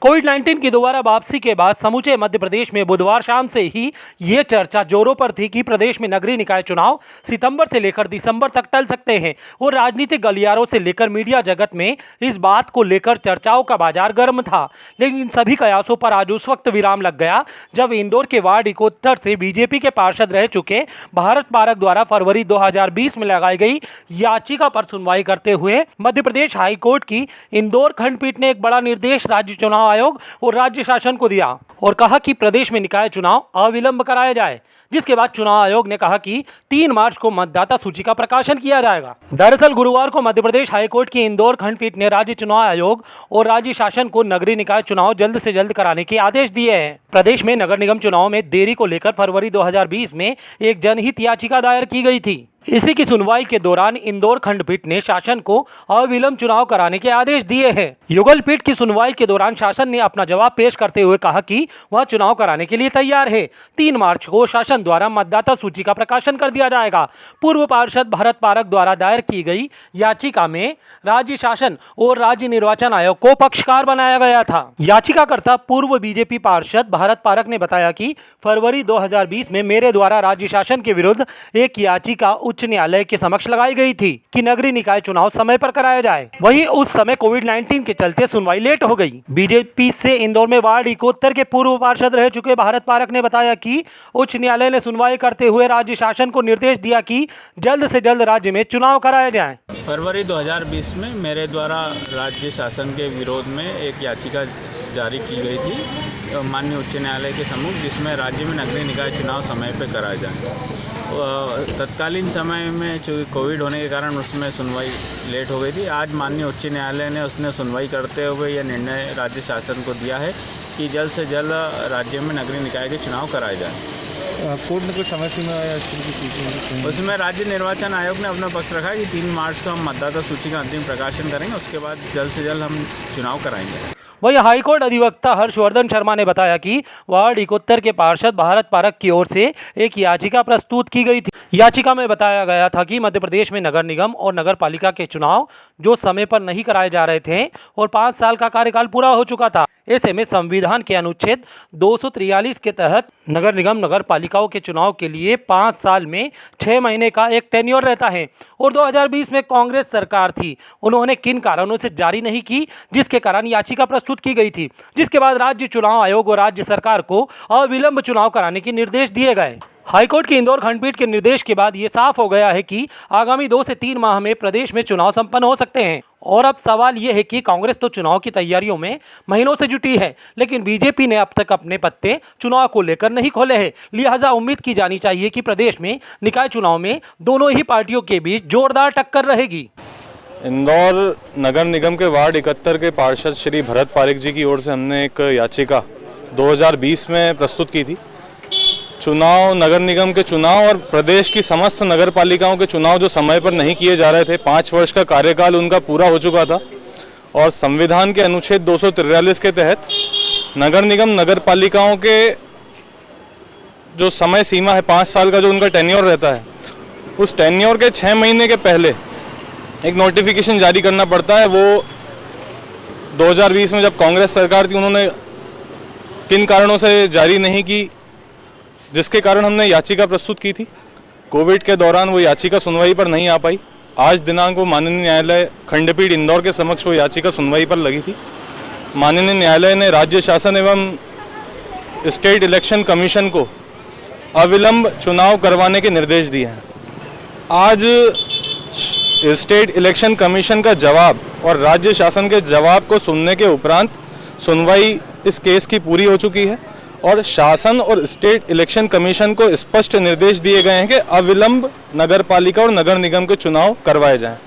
कोविड-19 की दोबारा वापसी के बाद समूचे मध्य प्रदेश में बुधवार शाम से ही ये चर्चा जोरों पर थी कि प्रदेश में नगरीय निकाय चुनाव सितंबर से लेकर दिसंबर तक टल सकते हैं और राजनीतिक गलियारों से लेकर मीडिया जगत में इस बात को लेकर चर्चाओं का बाजार गर्म था। लेकिन इन सभी कयासों पर आज उस वक्त विराम लग गया जब इंदौर के वार्ड 71 से बीजेपी के पार्षद रह चुके भारत पारक द्वारा फरवरी 2020 में लगाई गई याचिका पर सुनवाई करते हुए मध्य प्रदेश हाईकोर्ट की इंदौर खंडपीठ ने एक बड़ा निर्देश राज्य चुनाव आयोग और राज्य शासन को दिया और कहा कि प्रदेश में निकाय चुनाव अविलंब कराया जाए, जिसके बाद चुनाव आयोग ने कहा कि 3 मार्च को मतदाता सूची का प्रकाशन किया जाएगा। दरअसल गुरुवार को मध्य प्रदेश हाईकोर्ट की इंदौर खंडपीठ ने राज्य चुनाव आयोग और राज्य शासन को नगरीय निकाय चुनाव जल्द से जल्द कराने के आदेश दिए हैं। प्रदेश में नगर निगम चुनाव में देरी को लेकर फरवरी 2020 में एक जनहित याचिका दायर की गई थी। इसी की सुनवाई के दौरान इंदौर खंडपीठ ने शासन को अविलंब चुनाव कराने के आदेश दिए हैं। युगल पीठ की सुनवाई के दौरान शासन ने अपना जवाब पेश करते हुए कहा कि वह चुनाव कराने के लिए तैयार है। 3 मार्च को शासन द्वारा मतदाता सूची का प्रकाशन कर दिया जाएगा। पूर्व पार्षद भारत पारक द्वारा दायर की गई याचिका में राज्य शासन और राज्य निर्वाचन आयोग को पक्षकार बनाया गया था। याचिकाकर्ता पूर्व बीजेपी पार्षद भारत पारक ने बताया कि फरवरी 2020 में मेरे द्वारा राज्य शासन के विरुद्ध एक याचिका उच्च न्यायालय के समक्ष लगाई गई थी कि नगरीय निकाय चुनाव समय पर कराया जाए। वहीं उस समय कोविड-19 के चलते सुनवाई लेट हो गई। बीजेपी से इंदौर में वार्ड 71 के पूर्व पार्षद रह चुके भारत पारक ने बताया कि उच्च न्यायालय ने सुनवाई करते हुए राज्य शासन को निर्देश दिया कि जल्द से जल्द राज्य में चुनाव कराया जाए। फरवरी 2020 में मेरे द्वारा राज्य शासन के विरोध में एक याचिका जारी की गई थी माननीय उच्च न्यायालय के सम्मुख, जिसमें राज्य में नगरीय निकाय चुनाव समय पर कराया जाए। तत्कालीन समय में चूँकि कोविड होने के कारण उसमें सुनवाई लेट हो गई थी। आज माननीय उच्च न्यायालय ने उसने सुनवाई करते हुए यह निर्णय राज्य शासन को दिया है कि जल्द से जल्द राज्य में नगरीय निकाय के चुनाव कराए जाएँ। कोर्ट ने कुछ समय सीमा उसमें राज्य निर्वाचन आयोग ने अपना पक्ष रखा कि 3 मार्च को हम मतदाता सूची का अंतिम प्रकाशन करेंगे, उसके बाद जल्द से जल्द हम चुनाव कराएंगे। वहीं हाईकोर्ट अधिवक्ता हर्षवर्धन शर्मा ने बताया कि वार्ड 71 के पार्षद भारत पारक की ओर से एक याचिका प्रस्तुत की गई थी। याचिका में बताया गया था कि मध्य प्रदेश में नगर निगम और नगर पालिका के चुनाव जो समय पर नहीं कराए जा रहे थे और 5 साल का कार्यकाल पूरा हो चुका था। ऐसे में संविधान के अनुच्छेद 243 के तहत नगर निगम नगर पालिकाओं के चुनाव के लिए 5 साल में 6 महीने का एक टेन्योर रहता है और 2020 में कांग्रेस सरकार थी, उन्होंने किन कारणों से जारी नहीं की, जिसके कारण याचिका प्रस्तुत की गई थी, जिसके बाद राज्य चुनाव आयोग और राज्य सरकार को अविलंब चुनाव कराने के निर्देश दिए गए। हाईकोर्ट की इंदौर खंडपीठ के निर्देश के बाद ये साफ हो गया है कि आगामी 2 से 3 माह में प्रदेश में चुनाव संपन्न हो सकते हैं। और अब सवाल ये है कि कांग्रेस तो चुनाव की तैयारियों में महीनों से जुटी है, लेकिन बीजेपी ने अब तक अपने पत्ते चुनाव को लेकर नहीं खोले हैं। लिहाजा उम्मीद की जानी चाहिए कि प्रदेश में निकाय चुनाव में दोनों ही पार्टियों के बीच जोरदार टक्कर रहेगी। इंदौर नगर निगम के वार्ड 71 के पार्षद श्री भरत पारिक जी की ओर से हमने एक याचिका 2020 में प्रस्तुत की थी। चुनाव, नगर निगम के चुनाव और प्रदेश की समस्त नगर पालिकाओं के चुनाव जो समय पर नहीं किए जा रहे थे, 5 वर्ष का कार्यकाल उनका पूरा हो चुका था और संविधान के अनुच्छेद 243 के तहत नगर निगम नगर पालिकाओं के जो समय सीमा है 5 साल का जो उनका टेन्योर रहता है, उस टेन्योर के 6 महीने के पहले एक नोटिफिकेशन जारी करना पड़ता है। वो 2020 में जब कांग्रेस सरकार थी, उन्होंने किन कारणों से जारी नहीं की, जिसके कारण हमने याचिका प्रस्तुत की थी। कोविड के दौरान वो याचिका सुनवाई पर नहीं आ पाई। आज दिनांक को माननीय न्यायालय खंडपीठ इंदौर के समक्ष वो याचिका सुनवाई पर लगी थी। माननीय न्यायालय ने राज्य शासन एवं स्टेट इलेक्शन कमीशन को अविलंब चुनाव करवाने के निर्देश दिए हैं। आज स्टेट इलेक्शन कमीशन का जवाब और राज्य शासन के जवाब को सुनने के उपरांत सुनवाई इस केस की पूरी हो चुकी है और शासन और स्टेट इलेक्शन कमीशन को स्पष्ट निर्देश दिए गए हैं कि अविलंब नगर पालिका और नगर निगम के चुनाव करवाए जाएं।